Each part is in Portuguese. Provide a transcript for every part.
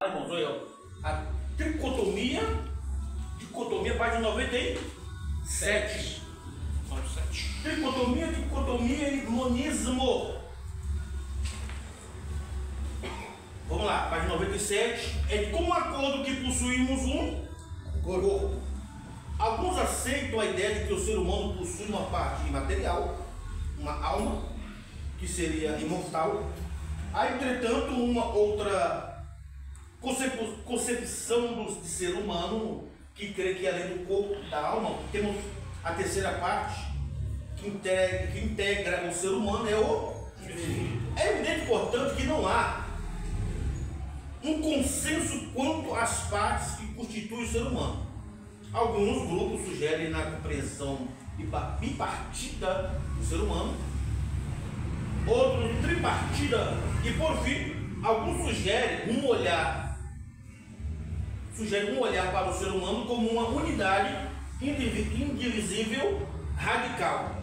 Irmãos, olha, a dicotomia, página 97. Dicotomia e monismo. Vamos lá, página 97. É de comum acordo que possuímos um corpo. Alguns aceitam a ideia de que o ser humano possui uma parte imaterial, uma alma, que seria imortal. Há, entretanto, uma outra concepção de ser humano que crê que além do corpo, da alma, temos a terceira parte que integra o ser humano, é o espírito. É evidente, portanto, que não há um consenso quanto às partes que constituem o ser humano. Alguns grupos sugerem na compreensão bipartida do ser humano, outros tripartida, e por fim, alguns sugerem um olhar para o ser humano como uma unidade indivisível radical.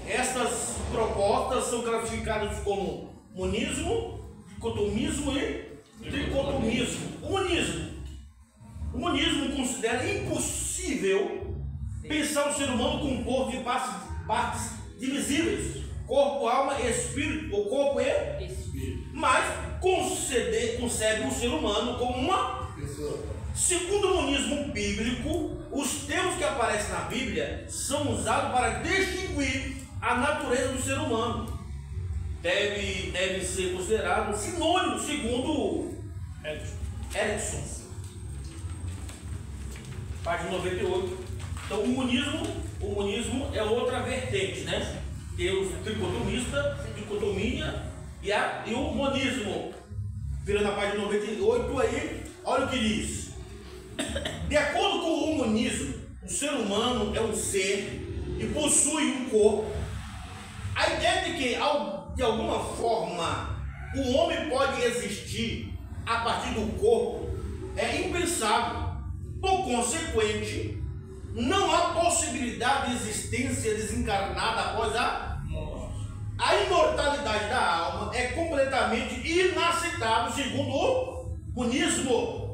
Estas propostas são classificadas como monismo, dicotomismo e tricotomismo. O monismo considera impossível pensar o ser humano com um corpo de partes divisíveis, corpo, alma e espírito, ou corpo e espírito, mas concebe o ser humano como uma pessoa. Segundo o monismo bíblico, os termos que aparecem na Bíblia são usados para distinguir a natureza do ser humano. Deve ser considerado sinônimo, segundo Erickson, página 98. Então o monismo é outra vertente, né? Tem o tricotomista, dicotomia e o monismo. Virando a página 98 aí, olha o que diz. De acordo com o monismo, o ser humano é um ser e possui um corpo. A ideia de que, de alguma forma, o homem pode existir a partir do corpo é impensável. Por consequente, não há possibilidade de existência desencarnada após a morte. A imortalidade da alma é completamente inaceitável, segundo o monismo.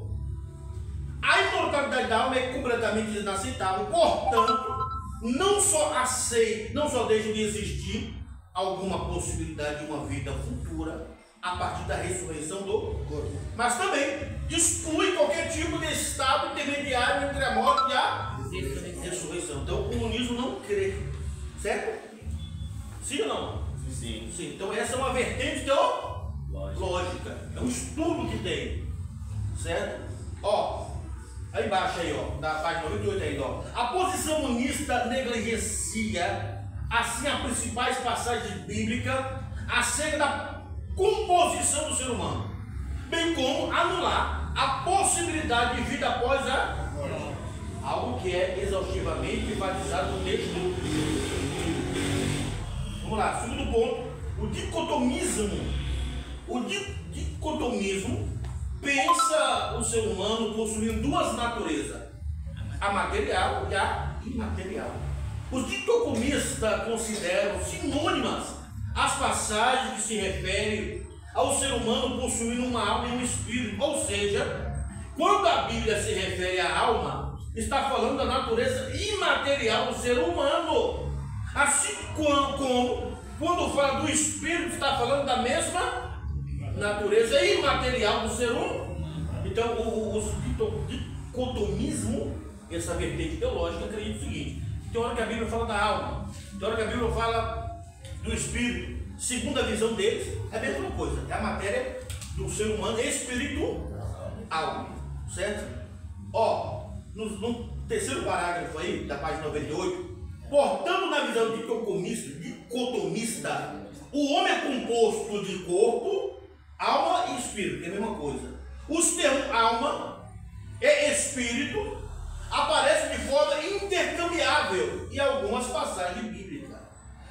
A imortalidade da alma é completamente inaceitável, portanto, não só deixa de existir alguma possibilidade de uma vida futura a partir da ressurreição do corpo, mas também exclui qualquer tipo de estado intermediário entre a morte e a ressurreição. Então, o monismo não crê, certo? Sim ou não? Sim. Então, essa é uma vertente teológica, é um estudo que tem, certo? Aí embaixo aí, da página 98 aí, a posição monista negligencia assim as principais passagens bíblicas acerca da composição do ser humano, bem como anular a possibilidade de vida após a morte, algo que é exaustivamente enfatizado no texto. Vamos lá, segundo ponto, o dicotomismo pensa o ser humano possuindo duas naturezas, a material e a imaterial. Os dicotomistas consideram sinônimas as passagens que se referem ao ser humano possuindo uma alma e um espírito. Ou seja, quando a Bíblia se refere à alma, está falando da natureza imaterial do ser humano. Assim como quando fala do espírito, está falando da mesma natureza imaterial do ser humano. Então, o dicotomismo, essa vertente teológica, acredita o seguinte: tem hora que a Bíblia fala da alma, tem hora que a Bíblia fala do espírito. Segundo a visão deles, é a mesma coisa, é a matéria do ser humano espiritual, certo? No terceiro parágrafo aí, da página 98, portanto, na visão dicotomista, o homem é composto de corpo, alma e espírito, é a mesma coisa. Os termos alma e espírito aparecem de forma intercambiável em algumas passagens bíblicas.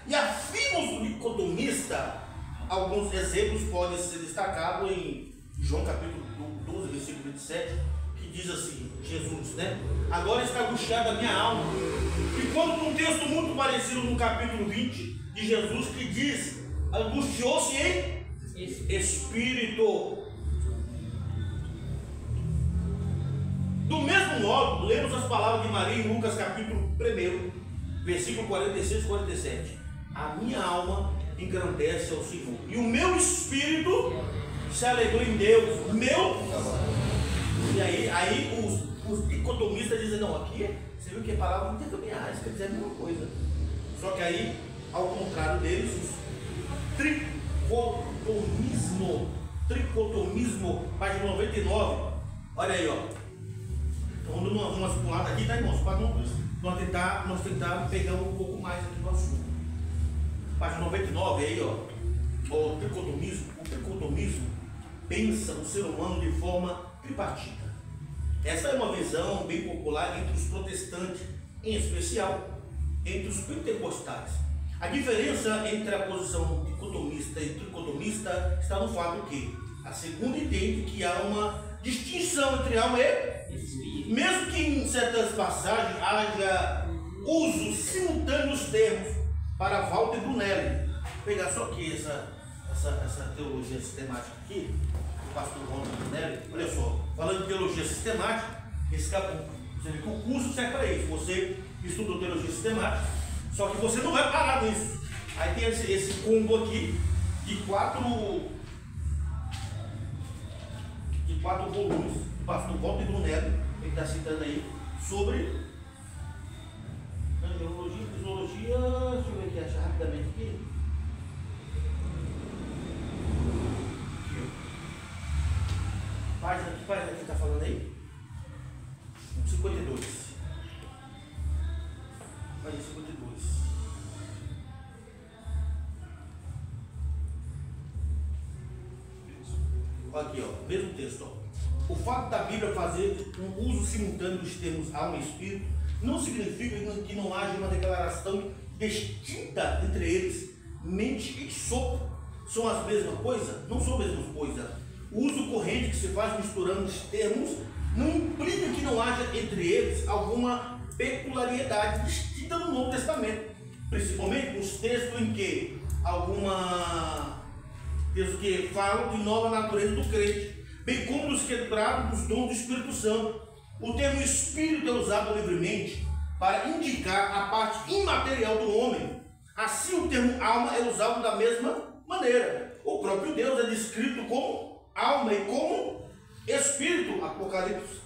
E afirmos o dicotomista, alguns exemplos podem ser destacados em João capítulo 12, versículo 27, que diz assim, Jesus, né? Agora está angustiada a minha alma. E quando num texto muito parecido no capítulo 20 de Jesus, que diz, angustiou-se em espírito. lemos as palavras de Maria em Lucas capítulo 1, versículo 46 e 47. A minha alma engrandece ao Senhor, e o meu espírito se alegrou em Deus, E aí os dicotomistas dizem, não, aqui você viu que a palavra intercambiar, isso quer dizer a mesma coisa. Só que aí, ao contrário deles, os tricotomismo, página 99, olha aí, ó. Então, vamos pular daqui, tá, irmãos? Para nós tentar pegar um pouco mais aqui do assunto. Página 99, aí, ó. O tricotomismo pensa no ser humano de forma tripartita. Essa é uma visão bem popular entre os protestantes, em especial entre os pentecostais. A diferença entre a posição dicotomista e tricotomista está no fato que a segunda entende que há uma distinção entre alma e espírito. Mesmo que em certas passagens haja uso simultâneo dos termos. Para Walter Brunelli, vou pegar só aqui essa teologia sistemática aqui, o pastor Walter Brunelli, olha só, falando de teologia sistemática, você vê que o curso serve para isso. Você estudou teologia sistemática, só que você não vai parar nisso. Aí tem esse combo aqui de quatro volumes do pastor Walter Brunelli, ele está citando aí, sobre angelologia, fisiologia, deixa eu ver aqui, achar rapidamente aqui. Que página que está falando aí? 52. Página 52. Aqui, ó, mesmo texto, ó. O fato da Bíblia fazer um uso simultâneo dos termos alma e espírito não significa que não haja uma declaração distinta entre eles. Mente e sopro são as mesmas coisas? Não são as mesmas coisas. O uso corrente que se faz misturando os termos não implica que não haja entre eles alguma peculiaridade distinta no Novo Testamento, principalmente nos textos em que textos que falam de nova natureza do crente, bem como nos que tratam dos dons do Espírito Santo. O termo espírito é usado livremente para indicar a parte imaterial do homem. Assim, o termo alma é usado da mesma maneira. O próprio Deus é descrito como alma e como espírito. Apocalipse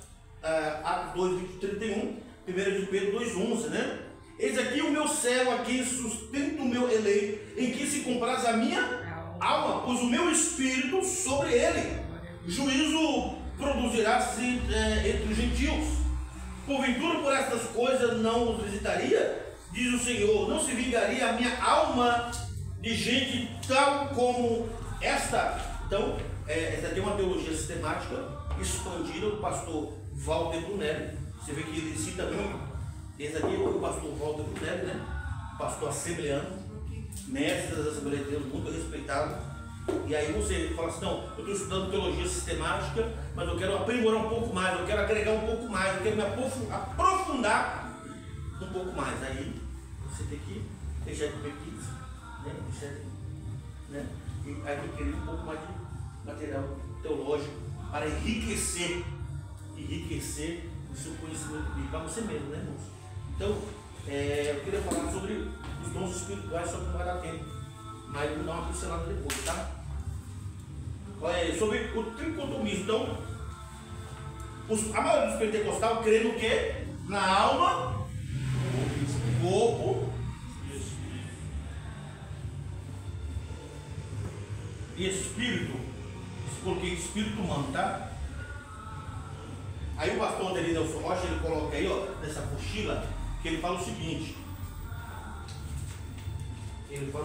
Atos 2:31, 1 de Pedro 2:11, né? Eis aqui o meu servo, a quem sustento o meu eleito, em que se compraz a minha alma, pus o meu espírito sobre ele. Juízo produzirá-se entre os gentios. Porventura, por estas coisas não os visitaria? Diz o Senhor, não se vingaria a minha alma de gente tal como esta? Então, essa aqui é uma teologia sistemática expandida do pastor Walter Brunelli. Você vê que ele cita muito. Esse aqui é o pastor Walter Brunelli, né? Pastor assembleano, mestre das Assembleias de Deus, muito respeitado. E aí você fala assim, não, eu estou estudando teologia sistemática, mas eu quero aprimorar um pouco mais, eu quero agregar um pouco mais, eu quero me aprofundar um pouco mais. Aí você tem que deixar de pesquisa, né? E adquirir um pouco mais de material teológico para enriquecer o seu conhecimento bíblico para você mesmo, né, irmãos? Então, eu queria falar sobre os dons espirituais, só que não vai dar tempo, mas eu vou dar uma pincelada depois, tá? Sobre o tricotomismo. Então, a maioria dos pentecostais crê no quê? Na alma, corpo e espírito. Coloquei espírito humano, tá? Aí o pastor Adelino Nelson Rocha, ele coloca aí, ó, nessa apostila, que ele fala o seguinte. Ó.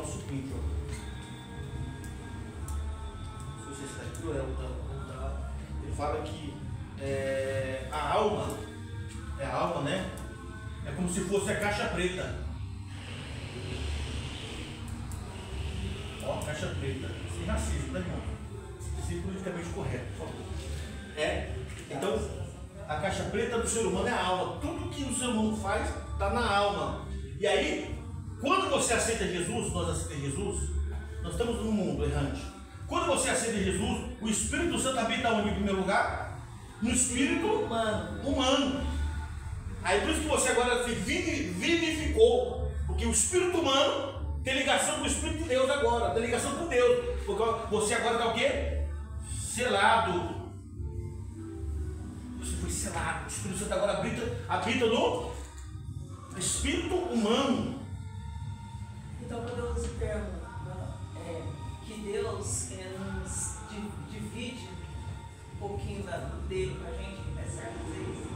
Não sei se está aqui ou é outra. Ele fala que a alma, né? É como se fosse a caixa preta. Ó, caixa preta. Sem racismo, né, irmão? Ser politicamente correto, por favor. Então, a caixa preta do ser humano é a alma. Tudo que o ser humano faz está na alma. E aí, quando você aceita Jesus, nós aceitamos Jesus, nós estamos num mundo errante. Quando você aceita Jesus, o Espírito Santo habita onde em primeiro lugar? No espírito humano. Aí por isso que você agora se vivificou, porque o espírito humano tem ligação com o Espírito de Deus agora, tem ligação com Deus, porque você agora está o quê? Selado. Você foi selado. O Espírito Santo agora habita no espírito humano. Então, quando eu uso o termo que Deus nos divide um pouquinho dele para a gente, é certo dizer isso?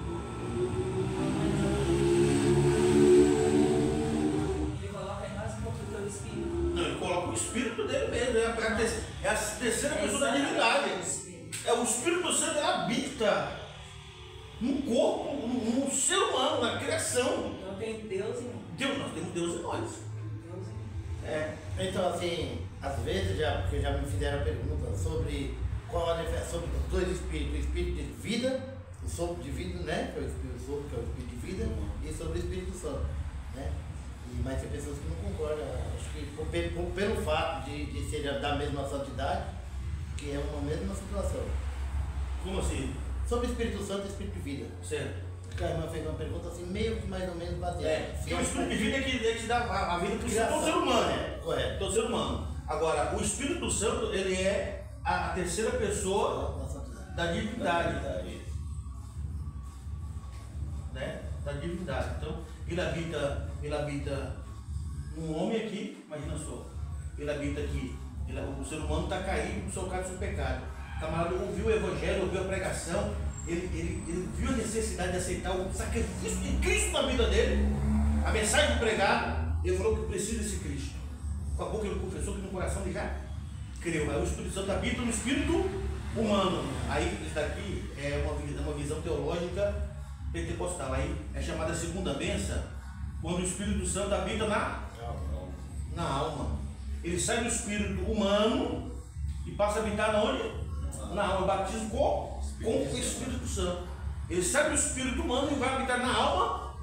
Ele coloca em nós um pouco do espírito. Não, ele coloca o espírito dele mesmo, é a terceira pessoa da divindade. O Espírito Santo habita no corpo, no ser humano, na criação. Então tem Deus em nós temos Deus em nós. Então, assim, às vezes, porque já me fizeram a pergunta sobre qual a diferença sobre os dois espíritos, o espírito de vida, o sopro de vida, né? Que é o espírito de vida, e sobre o Espírito Santo, né? Mas tem pessoas que não concordam, acho que pelo fato de ser da mesma santidade, que é uma mesma situação. Como assim? Sobre o Espírito Santo e o Espírito de vida. Certo. O Caimã fez uma pergunta assim, meio que mais ou menos baseada. Porque o Espírito de vida é que te dá a vida para todo ser humano. Correto. Todo ser humano. Agora, o Espírito Santo, ele é a terceira pessoa da divindade. Né? Da divindade. Então, ele habita um homem aqui, imagina só. Ele habita aqui. O ser humano está caído, socado no seu pecado. O camarada ouviu o evangelho, ouviu a pregação, ele viu a necessidade de aceitar o sacrifício de Cristo na vida dele, a mensagem pregada, ele falou que precisa desse Cristo. Com a boca ele confessou, que no coração ele já creu. Aí o Espírito Santo habita no espírito humano. Aí isso daqui é uma visão teológica pentecostal. Aí é chamada segunda bênção, quando o Espírito Santo habita na alma. Ele sai do espírito humano e passa a habitar na onde? Na alma. Batismo com o Espírito Santo. Ele sai do espírito humano e vai habitar na alma.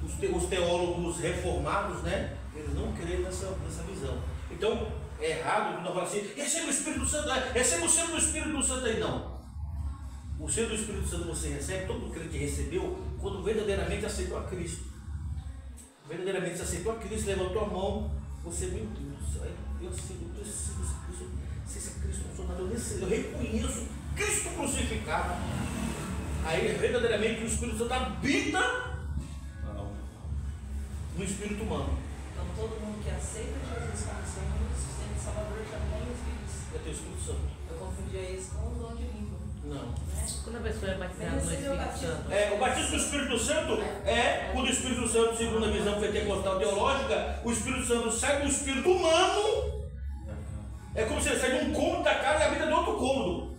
Os teólogos reformados, né? Eles não creem nessa visão. Então, é errado quando eu falo assim, receba o Espírito Santo, receba o selo do Espírito Santo aí, não. O selo do Espírito Santo você recebe, todo crente recebeu, quando verdadeiramente aceitou a Cristo. Verdadeiramente você aceitou a Cristo, levantou a mão, você, meu Deus, eu preciso se esse Cristo não sou nada, eu reconheço Cristo crucificado. Aí verdadeiramente o Espírito Santo habita no espírito humano. Então todo mundo que aceita Jesus como Senhor e Salvador também tem Espírito. É teu Espírito Santo. Eu confundia isso com o dom de língua. Não. Né? Quando a pessoa é batizada no Espírito Santo. O batismo do Espírito Santo é quando o Espírito Santo, segundo a visão pentecostal teológica, o Espírito Santo sai do espírito humano. É como se ele sai de um cômodo da casa e habita de outro cômodo.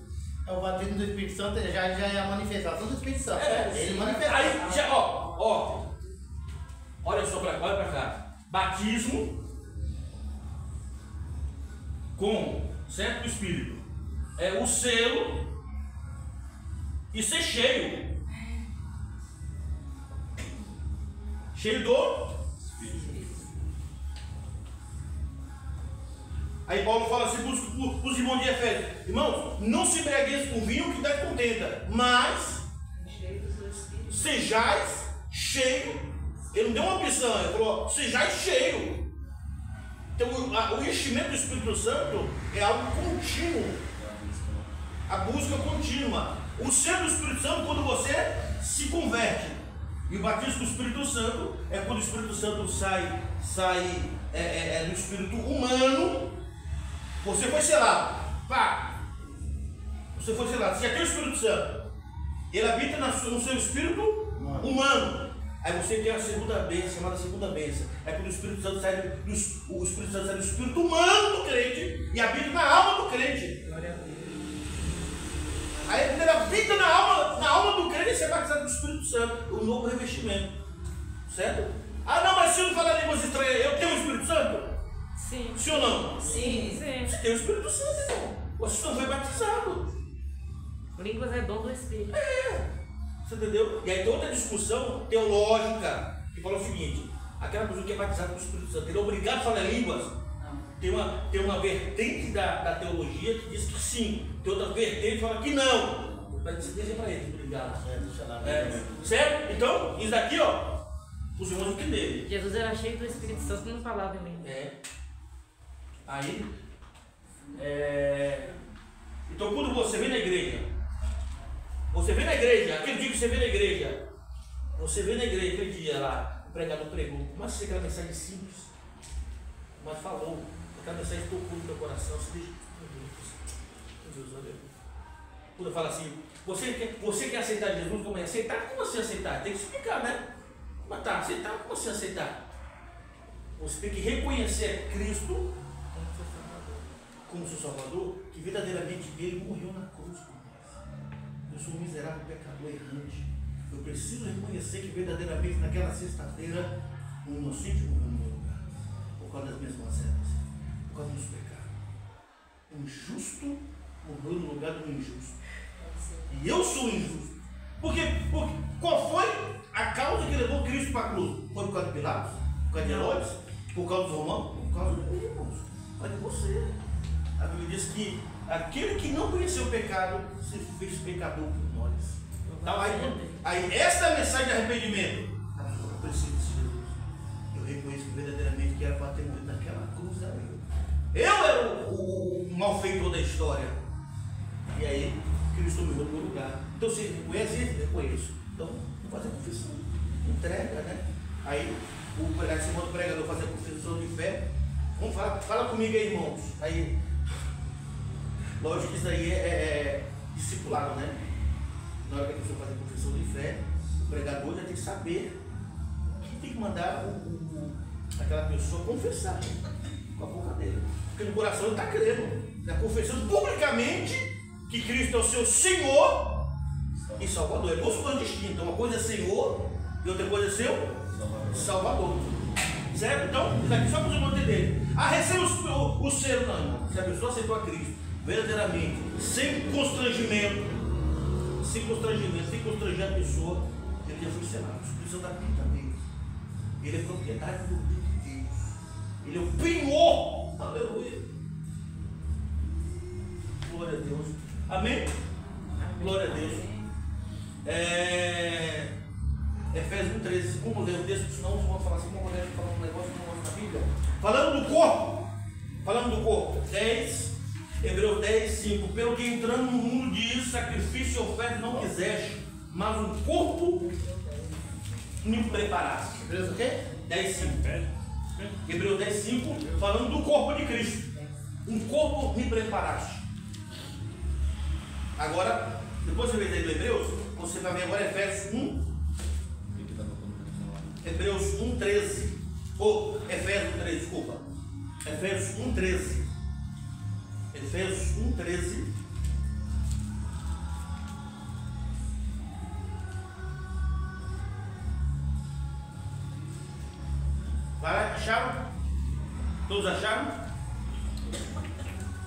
O batismo do Espírito Santo já é a manifestação do Espírito Santo. Ele manifesta. Aí, já, olha só olha pra cá. Batismo com certo Espírito. É o selo e ser cheio. Cheio do Aí Paulo fala assim para os irmãos de Efésios: irmãos, não se embriagueis com vinho que dá contenta, mas sejais cheio. Ele não deu uma opção, ele falou: sejais cheio. Então o enchimento do Espírito Santo é algo contínuo, a busca contínua. O ser do Espírito Santo quando você se converte. E o batismo do Espírito Santo é quando o Espírito Santo sai do espírito humano. Você foi selado, pá! Você foi selado, você já tem o Espírito Santo, ele habita no seu espírito humano. Aí você tem a segunda bênção, chamada segunda bênção. É quando o Espírito Santo sai do espírito humano do crente e habita na alma do crente. Aí quando ele habita na alma do crente, você é batizado do Espírito Santo, o novo revestimento. Certo? Ah não, mas se eu não falar línguas estranhas, eu tenho o Espírito Santo? Sim. Sim ou não? Sim. Você tem o Espírito Santo, irmão. Você não foi batizado. Línguas é dom do Espírito. Você entendeu? E aí tem outra discussão teológica que fala o seguinte: aquela pessoa que é batizada com o Espírito Santo, ele é obrigado a falar línguas? Tem uma vertente da teologia que diz que sim. Tem outra vertente que fala que não. Deixa pra ele, obrigado. Deixa lá. Certo? Então, isso daqui, ó, os irmãos entenderem. Jesus era cheio do Espírito Santo e não falava em língua. Aí, então quando você vem na igreja, aquele dia que você vem na igreja, aquele dia lá, o pregador pregou, mas você aquela mensagem simples, mas falou, aquela mensagem tocou no teu coração, você deixa, meu Deus, olha. Quando fala assim, você quer aceitar Jesus, como é aceitar? Como assim aceitar? Tem que explicar, né? Mas tá, aceitar, como assim aceitar? Você tem que reconhecer Cristo como seu Salvador, que verdadeiramente ele morreu na cruz por nós. Eu sou um miserável pecador errante. Eu preciso reconhecer que verdadeiramente naquela sexta-feira um inocente morreu no meu lugar, por causa das minhas mazelas, por causa dos pecados. Um justo morreu no lugar do injusto. E eu sou injusto. Porque qual foi a causa que levou Cristo para a cruz? Foi por causa de Pilatos? Por causa de Herodes? Por causa dos romanos? Por causa de mim, irmãos. Por causa de você. A Bíblia diz que aquele que não conheceu o pecado se fez pecador por nós. Então, aí essa é a mensagem de arrependimento. Eu preciso de Jesus. Eu reconheço que verdadeiramente que era para ter morrido naquela cruz. Eu era o malfeitor da história. E aí, Cristo morreu no meu lugar. Então, você reconhece isso? Reconheço. Então, vou fazer a confissão. Entrega, né? Aí, esse irmão do pregador fazer a confissão de fé. Vamos fala comigo aí, irmãos. Aí, lógico que isso aí é discipulado, né? Na hora que a pessoa faz a confissão de fé, o pregador já tem que saber que tem que mandar aquela pessoa confessar com a boca dele. Porque no coração ele está crendo, está confessando publicamente que Cristo é o seu Senhor e Salvador. É duas coisas distintas. Uma coisa é Senhor e outra coisa é seu Salvador. Certo? Então, isso aqui só para os irmãos entenderem. Recebe o selo, não, irmão. Se a pessoa aceitou a Cristo verdadeiramente, sem constrangimento, sem constranger a pessoa, ele já foi selado. O Espírito Santo habita nele. Ele é propriedade do Deus. Ele é o penhor. Aleluia. Glória a Deus. Amém? Glória a Deus. Efésios 1:13. Vamos ler o texto, senão vamos falar assim, vamos ler falando um negócio na Bíblia. Falando do corpo. 10. Hebreus 10:5. Pelo que entrando no mundo de sacrifício e oferta não quiseste, mas um corpo me preparaste. Hebreus o quê? 10:5. Hebreus 10:5, falando do corpo de Cristo. Um corpo me preparaste. Agora, depois você vê aí do Hebreus, você vai ver agora Efésios 1. Hebreus 1:13. Efésios 1:13, desculpa. Efésios 1:13. Efésios 1:13. Vai, acharam? Todos acharam?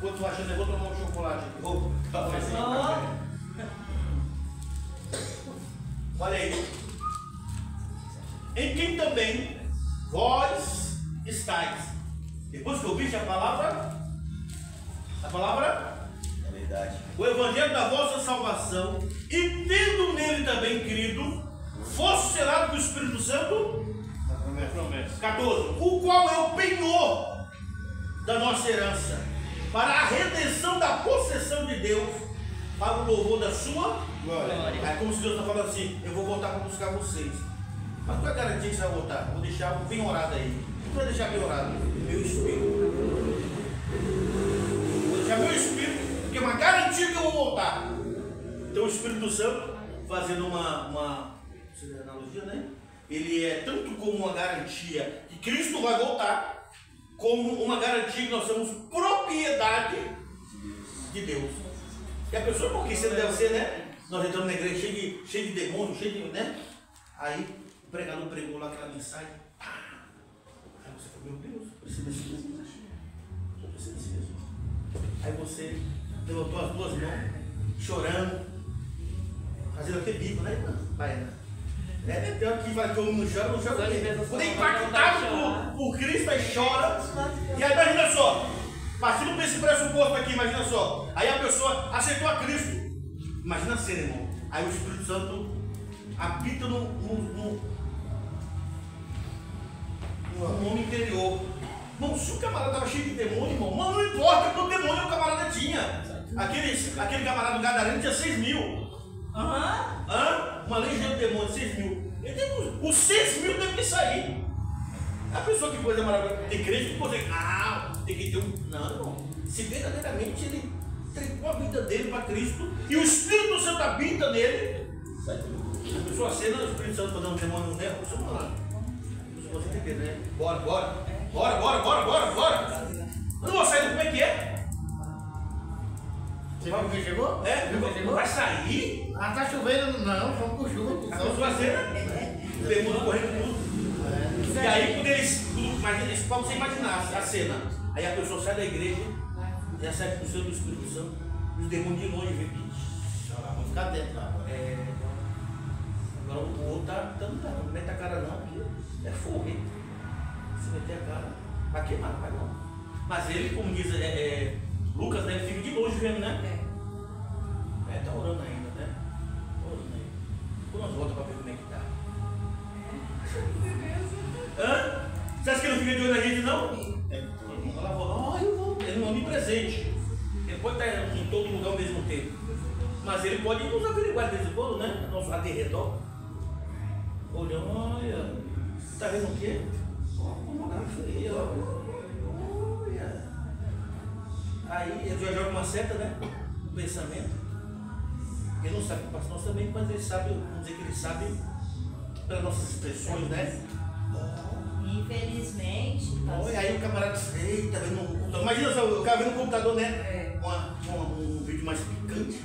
Quantos achando? Eu vou tomar um chocolate aqui. Olha aí. Em quem também vós estáis. Depois que ouviste a palavra, verdade. o evangelho da vossa salvação, e tendo nele também crido, fosse selado com o Espírito Santo. Promessa. 14. O qual é o penhor da nossa herança, para a redenção da possessão de Deus, para o louvor da sua Glória. É como se Deus está falando assim: eu vou voltar para buscar vocês. Mas qual é a garantia que você vai voltar? Vou deixar bem orado aí. O que vai deixar bem orado? Meu espírito. Vou deixar meu espírito, porque é uma garantia que eu vou voltar. Então o Espírito Santo, fazendo uma analogia, né? Ele é tanto como uma garantia que Cristo vai voltar, como uma garantia que nós somos propriedade de Deus. E a pessoa, porque você deve ser, né? Nós entramos na igreja cheio de demônios, cheio de, né? Aí o pregador pregou lá aquela mensagem. Aí você falou, meu Deus, precisa de Jesus. Eu preciso de Jesus. Aí você levantou as duas mãos, chorando, fazendo aquele bico, né, irmã? Baiana. Tem aqui que fala que eu não choro, quando é impactado por Cristo, aí chora. E aí imagina só, partindo desse pressuposto aqui, imagina só. Aí a pessoa aceitou a Cristo. Imagina a cena, irmão. Aí o Espírito Santo habita no homem interior. Irmão, se o camarada estava cheio de demônio, irmão, mano, não importa quanto demônio o camarada tinha. Aquele camarada do Gadareno tinha 6 mil. Uma legião de demônios, 6 mil. Os 6 mil teve que sair. A pessoa que coisa maravilhosa, tem crente que pode dizer, tem que ter um. Não, irmão. Se verdadeiramente ele entregou a vida dele para Cristo e o Espírito Santo habita nele, a pessoa cena, o Espírito Santo fazendo um demônio no nervo, você não você entender, né? Bora. Eu não vou sair, como é que é? Você viu que chegou? Não vai sair? Tá chovendo, não, vamos com chuva. A pessoa cena, o demônio correndo tudo. E aí, quando eles, imagina, para você imaginar a cena, aí a pessoa sai da igreja, recebe o Senhor do Espírito Santo, e os demônios de longe vêm, Vamos ficar dentro lá. Agora o outro não mete a cara não, porque é fogo, hein? Se meter a cara, vai queimar, não vai não. Mas ele, como diz Lucas, né, ele fica de longe vendo, né? Tá orando ainda, né? Orando ainda. Quando nós voltamos para ver como é que tá. Você acha que ele não fica de olho na gente, não? Ele não é onipresente. Ele pode estar em todo lugar ao mesmo tempo. Mas ele pode nos averiguar de vez em quando, né? Nosso redor. Olhando, olha. Está vendo o quê? Pornografia, olha. Aí ele já joga uma seta, né? Um pensamento. Ele não sabe o que passa nós também, mas ele sabe, vamos dizer que ele sabe pelas nossas expressões, né? Infelizmente. E aí o camarada diz, eita, vendo um computador. Imagina só, o cara vendo um computador, né? Um vídeo mais picante.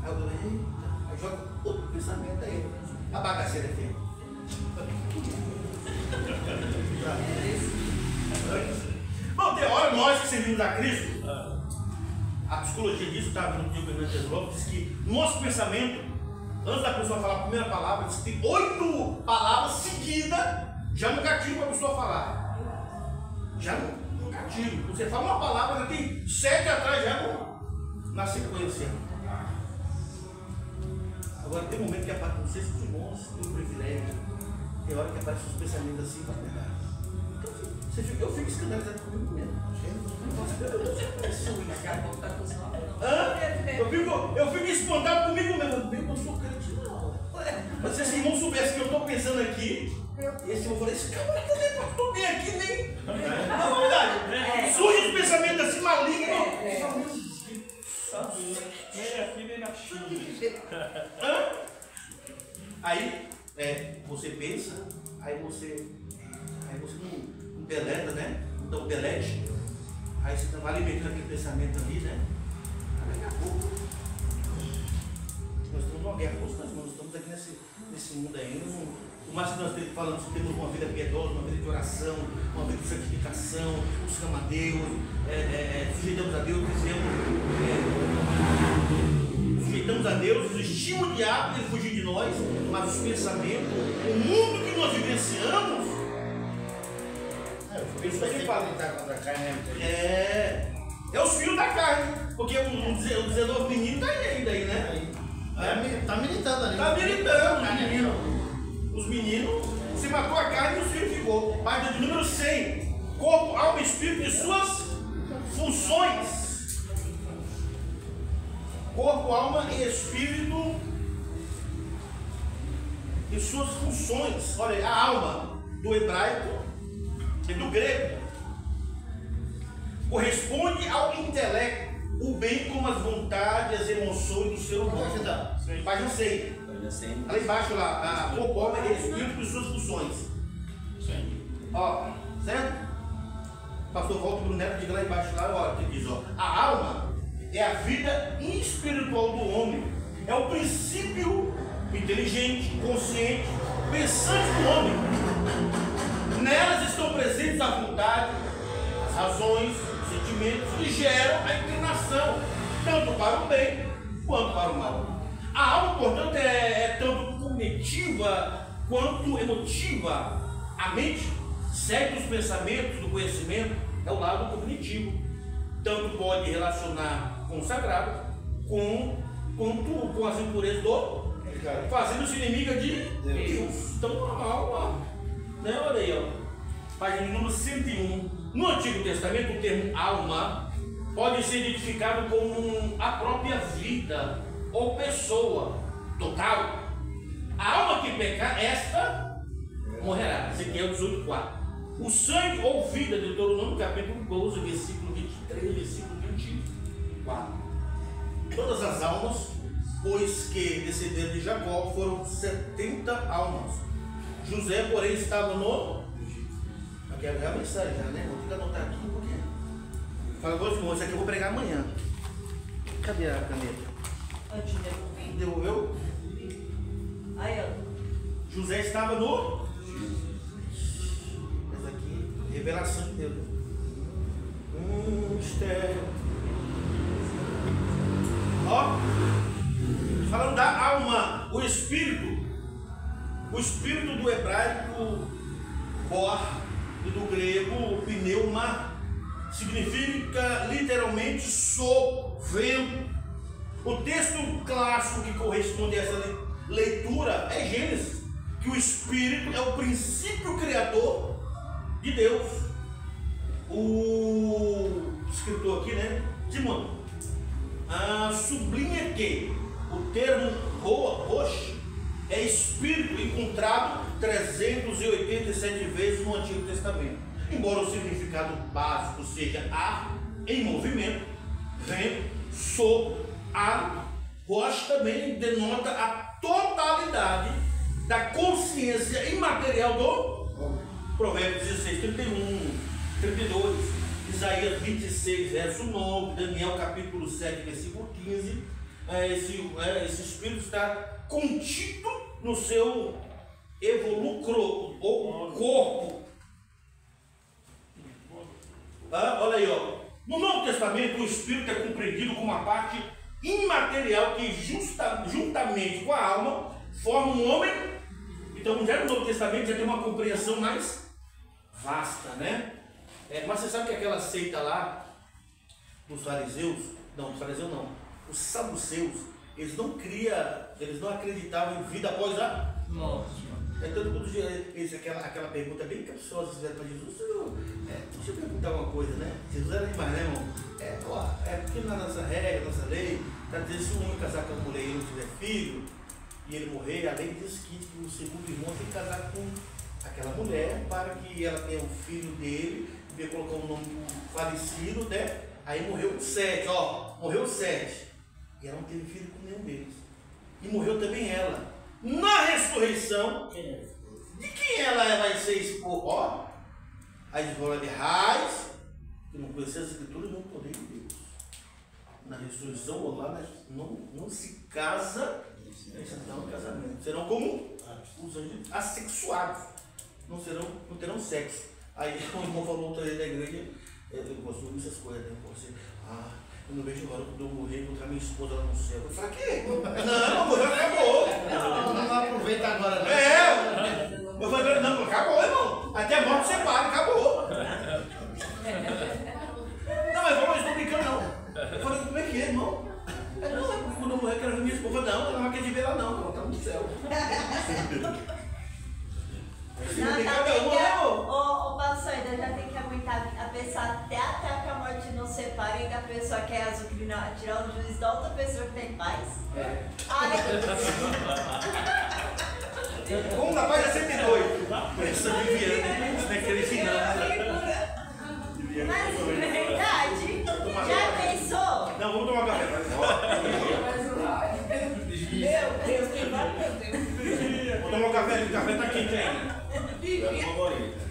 Aí eu falei, eita, aí joga outro pensamento aí. A bagaceira é feia. Bom, tem hora nós que servimos a Cristo, a psicologia disso, estava vendo o Bernardo Tesoro, diz que nosso pensamento, antes da pessoa falar a primeira palavra, diz que tem 8 palavras seguidas, já no gatilho para a pessoa falar. Já no gatilho. Você fala uma palavra, já tem 7 atrás, já na sequência. Agora tem um momento que aparece, não sei se os irmãos têm o privilégio, tem hora que aparecem os pensamentos assim para pegar. Então, eu fico escandalizado comigo mesmo. Eu fico espantado comigo mesmo. Eu não sou crente, não. Mas se esse irmão soubesse que eu estou pensando aqui, esse irmão falou, esse camarada nem pastor bem aqui, nem. Não é verdade? Surge os pensamentos assim malignos. Aí você pensa, aí você não deleta, né? Então delete, aí você vai alimentando aquele pensamento ali, né? Aí daqui a pouco nós estamos numa guerra, nós estamos aqui nesse mundo aí. O máximo que nós falamos que temos uma vida piedosa, uma vida de oração, uma vida de santificação, buscamos a Deus, sujeitamos a Deus, sujeitamos a Deus, resistimos o diabo, ele fugir de nós, mas os pensamentos, o mundo que nós vivenciamos, Isso aqui para lutar contra a carne é os filhos da carne, porque o 19 menino está ainda aí, né? Tá militando ali. Está militando, os meninos. Os meninos, se matou a carne e os filhos ficou. Página de número 100. Corpo, alma e espírito e suas funções. Corpo, alma e espírito e suas funções. Olha aí, a alma do hebraico e do grego corresponde ao intelecto, o bem como as vontades, as emoções do ser humano. Página 100. Lá embaixo, lá, a corpo, alma e espírito e suas funções. Ó, certo? Pastor Walter Bruno Neto, diga lá embaixo, lá, ó, que diz, ó, a alma é a vida espiritual do homem, é o princípio inteligente, consciente, pensante do homem. Nelas estão presentes a vontade, as razões, os sentimentos que geram a inclinação, tanto para o bem quanto para o mal. A alma, portanto, é tanto cognitiva quanto emotiva. A mente segue os pensamentos do conhecimento, é o lado cognitivo. Tanto pode relacionar com o sagrado, com quanto com as impurezas do fazendo-se inimiga de Deus. Então a alma, né? Olha aí, ó. Página número 101. No Antigo Testamento, o termo alma pode ser identificado como a própria vida ou pessoa total. A alma que pecar, esta morrerá. Ezequiel 18:4. O sangue ou vida de Deuteronômio capítulo 12, versículo 23, versículo 24. Todas as almas, pois que descenderam de Jacó, foram 70 almas. José, porém, estava no... Aqui é a mensagem, né? Vou ter que anotar aqui um pouquinho. Fala, meus irmãos, isso aqui eu vou pregar amanhã. Cadê a caneta? Antes de devolver. Devolveu? Aí, ó. José estava no... Essa aqui, revelação de Deus. Mistério. Ó, falando da alma, o espírito do hebraico bor e do grego pneuma significa literalmente sopro, vento. O texto clássico que corresponde a essa leitura é Gênesis, que o espírito é o princípio criador de Deus. O escritor aqui, né, Timóteo, sublinha que o termo rosh é espírito encontrado 387 vezes no Antigo Testamento. Embora o significado básico seja ar em movimento, vento, sopro, ar, rosh também denota a totalidade da consciência imaterial do Provérbios 16, 31, 32, Isaías 26, verso 9, Daniel capítulo 7, versículo 15. Esse espírito está contido no seu evolucro ou corpo. Olha aí, ó. No Novo Testamento, o espírito é compreendido como uma parte imaterial que juntamente com a alma forma um homem. Então, já no Novo Testamento já tem uma compreensão mais vasta, né? Mas você sabe que aquela seita lá dos fariseus, os saduceus, eles não acreditavam em vida após a morte. Então, aquela pergunta bem capciosa que fizeram para Jesus. Deixa eu perguntar uma coisa, né? Jesus era demais, né, irmão? Porque na nossa regra, nossa lei, está dizendo que se um homem casar com uma mulher e não tiver filho, e ele morrer, a lei diz que o segundo irmão tem que casar com aquela mulher para que ela tenha um filho dele, e colocar um nome falecido, né? Aí morreu 7, morreu 7. E ela não teve filho com nenhum deles. E morreu também ela. Na ressurreição, de quem ela vai ser esposa? Aí esposa de raiz, que não conhecia as escrituras e não poder de Deus. Na ressurreição, ou lá, não se casa, não casamento. Serão como os anjos assexuados. Não terão sexo. Aí o irmão falou outra vez da igreja, eu gosto de essas coisas, né? Eu não vejo agora quando eu morrer, encontrar minha esposa lá no céu. Eu falei, quê? Não, morreu, acabou. Não aproveita agora, não. Eu falei, não, acabou, irmão. Até a morte separa, acabou. Não, mas vamos, estou brincando, não. Eu falei, como é que é, irmão? Não, quando eu morrer, eu quero ver minha esposa. Não, ela não quer te ver lá, não. Ela está no céu. Ô, pastor, ainda já tem que aguentar a pessoa até que a morte não separe e que a pessoa que é azul que tirar o juiz da outra pessoa que tem paz. Como na página 102. Pressa de Viana, naquele final. Mas verdade, já pensou? Não, vamos tomar café. Meu Deus, tem vários, meu Deus. Vou tomar um café, o café tá quente ainda.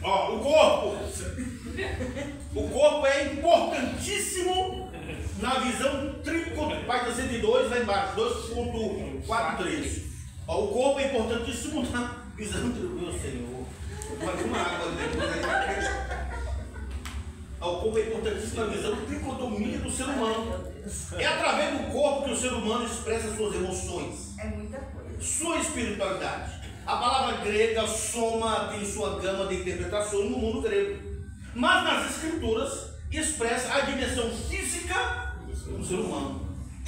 Ó, o corpo é importantíssimo na visão página 102, lá embaixo, 2.43. Ó, o corpo é importantíssimo na visão meu Senhor. Vai uma água depois. O corpo é importantíssimo na visão tricotomia do ser humano. É através do corpo que o ser humano expressa suas emoções. É muita coisa. Sua espiritualidade. A palavra grega soma tem sua gama de interpretações no mundo grego, mas nas escrituras expressa a dimensão física do ser humano.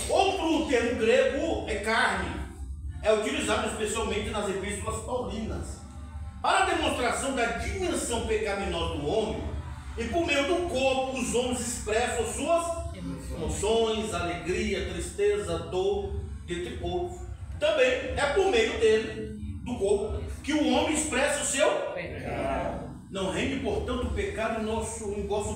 Outro termo grego é carne. É utilizado especialmente nas epístolas paulinas para a demonstração da dimensão pecaminosa do homem, e por meio do corpo os homens expressam suas emoções, alegria, tristeza, dor, entre outros. Também é por meio dele, do corpo, que o homem expressa o seu pecado. Não reine, portanto, o pecado em nosso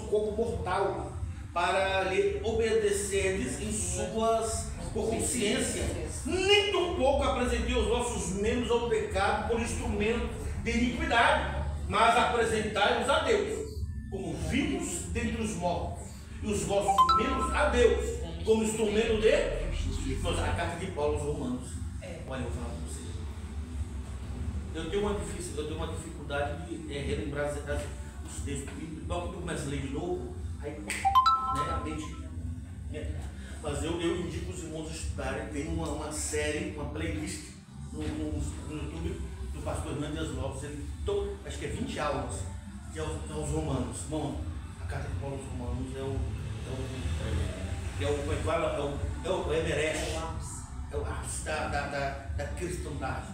corpo mortal, para lhe obedecerdes em suas consciências. Nem tão pouco apresentei os vossos membros ao pecado por instrumento de iniquidade, mas apresentai-os a Deus como vivos dentre os mortos, e os vossos membros a Deus como instrumento de justiça. A carta de Paulo aos Romanos. Olha, eu vou falar para vocês. Eu tenho uma dificuldade de relembrar os textos bíblicos. Logo que eu começo a ler de novo, aí, né, a mente. Mas eu indico os irmãos estudarem. Tem uma série, uma playlist no YouTube do pastor Hernandes Lopes. Acho que é 20 aulas que é os Romanos. Bom, a carta de Paulo aos Romanos é o Everest, é o ápice da cristandade.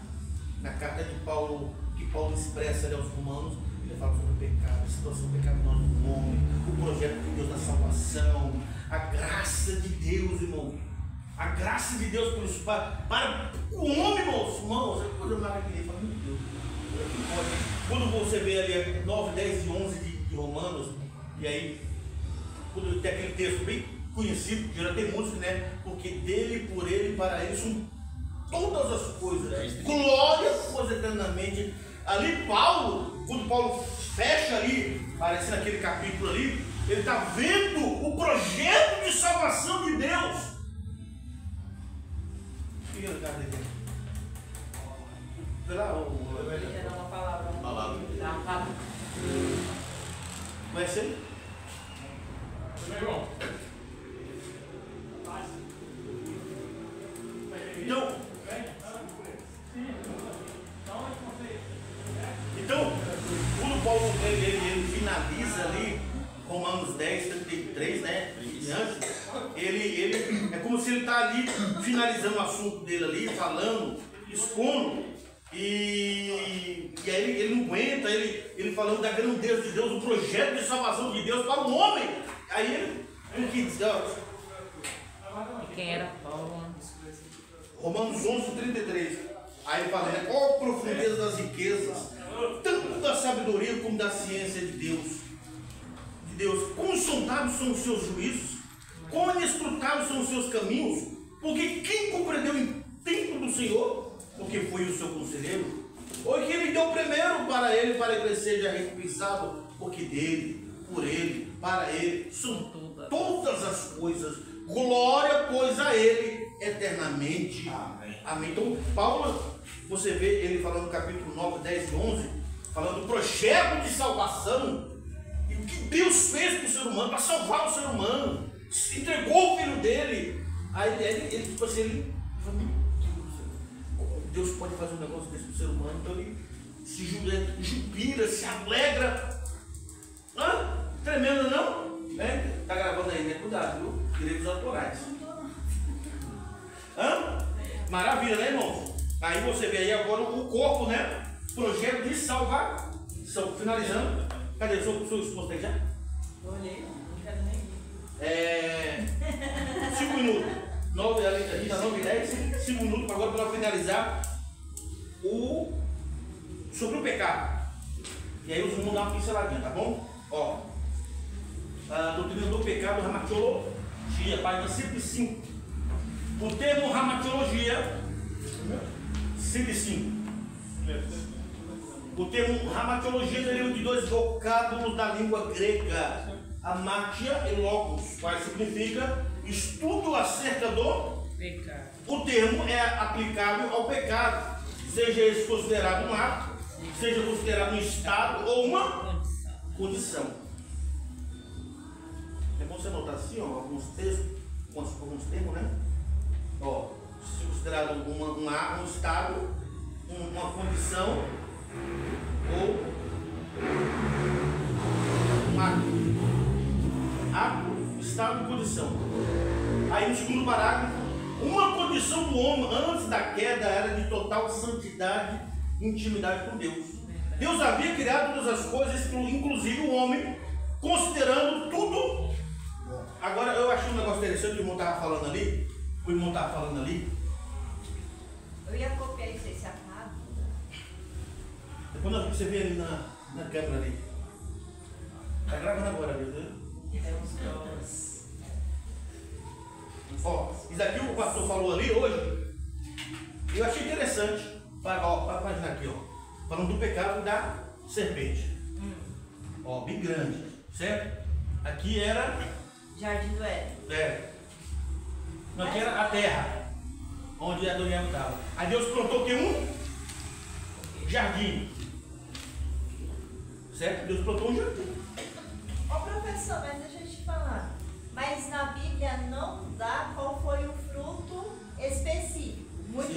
Na carta de Paulo, que Paulo expressa aos Romanos, ele fala sobre o pecado, a situação pecaminosa do homem, o projeto de Deus da salvação, a graça de Deus, irmão. A graça de Deus para o homem, irmãos, é coisa maravilhosa. Meu Deus, quando você vê ali 9, 10 e 11 de Romanos, e aí, quando tem aquele texto bem conhecido, que já tem música, né? Porque dele, por ele, para ele são todas as coisas, glória, pois eternamente. Ali quando Paulo fecha ali, parece naquele capítulo ali, ele está vendo o projeto de salvação de Deus. Fica no caso dele. Vê lá Ele era uma palavra. Conhece ele? Então, quando Paulo ele finaliza ali Romanos 10, 33, né? Ele é como se ele está ali finalizando o assunto dele ali, falando, expondo, e aí ele não aguenta, ele falando da grandeza de Deus, o projeto de salvação de Deus para o homem. Aí ele diz, quem era Paulo? Romanos 11, 33. Aí ele fala, né? Qual a profundeza das riquezas, tanto da sabedoria como da ciência de Deus. Quão insondáveis são os seus juízos, quão inescrutáveis são os seus caminhos, porque quem compreendeu o tempo do Senhor, porque foi o seu conselheiro, ou que ele deu primeiro para ele, para que ele seja recompensado, porque dele, por ele, para ele, são todas as coisas, glória, pois a ele eternamente. Amém. Então, Paulo, você vê ele falando no capítulo 9, 10 e 11, falando do projeto de salvação, e o que Deus fez para o ser humano, para salvar o ser humano, entregou o filho dele. Aí ele tipo assim, Deus pode fazer um negócio desse para o ser humano, então ele se jubila, se alegra. Tremendo, não? Tá gravando aí, né? Cuidado, viu? Direitos autorais. Maravilha, né, irmão? Aí você vê aí agora o corpo, né? Projeto de salvar. Finalizando. Cadê o seu esposo aí já? Olhei, não quero nem ir. 5 minutos. 9, a gente tá 9 e 10. 5 minutos agora para finalizar sobre o pecado. E aí vamos dar uma pinceladinha, tá bom? Ó. A doutrina do pecado, Ramatiologia, página 105. O termo Ramatiologia, 105. O termo Ramatiologia deriva de dois vocábulos da língua grega, amatia e logos, qual significa estudo acerca do Pecado. O termo é aplicável ao pecado, seja esse considerado um ato, seja considerado um estado ou uma condição. É bom você anotar assim, ó, alguns textos, alguns termos, né? Ó, se considerado um estado, uma condição ou um ato. estado de condição. Aí no segundo parágrafo, uma condição do homem antes da queda era de total santidade e intimidade com Deus. Deus havia criado todas as coisas, inclusive o homem, considerando tudo. Agora eu achei um negócio interessante que o irmão estava falando ali. O irmão estava falando ali. Eu ia copiar isso, esse apado. Depois você vê ali na câmera ali. Está gravando agora, viu? Ó, isso aqui o pastor falou ali hoje. Eu achei interessante. Para a página aqui, ó. Falando do pecado da serpente. Ó, bem grande, certo? Aqui era. Jardim do Éden. É. Aqui era a terra. Onde Adão e Eva estavam. Aí Deus plantou o que? Um jardim. Certo? Deus plantou um jardim. Ô professor, mas deixa eu te falar. Mas na Bíblia não dá qual foi o fruto específico. Muitos